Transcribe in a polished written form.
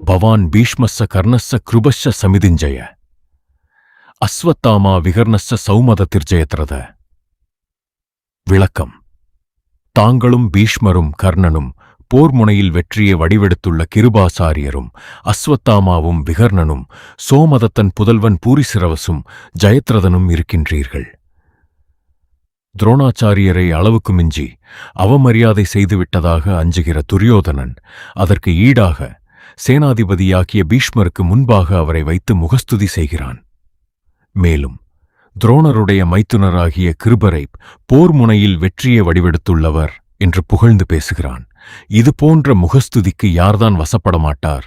பவான் பீஷ்மஸ்ஸ கர்ணஸ்ஸ கிருபஸ்ஸ சமிதிஞ்சய அஸ்வத்தாமா விகர்ணஸ்ஸ சௌமததிர்ஜயத்ரத. விளக்கம். தாங்களும் பீஷ்மரும் கர்ணனும் போர் முனையில் வெற்றியை வடிவெடுத்துள்ள கிருபாசாரியரும் அஸ்வத்தாமாவும் விகர்ணனும் சோமதத்தன் புதல்வன் பூரிசிரவசும் ஜெயத்ரதனும் இருக்கின்றீர்கள். துரோணாச்சாரியரை அளவுக்கு மிஞ்சி அவமரியாதை செய்துவிட்டதாக அஞ்சுகிற துரியோதனன் அதற்கு ஈடாக சேனாதிபதியாகிய பீஷ்மருக்கு முன்பாக அவரை வைத்து முகஸ்துதி செய்கிறான். மேலும் துரோணருடைய மைத்துனராகிய கிருபரை போர் முனையில் வெற்றியை வடிவெடுத்துள்ளவர் என்று புகழ்ந்து பேசுகிறான். இது போன்ற முகஸ்துதிக்கு யார்தான் வசப்பட மாட்டார்?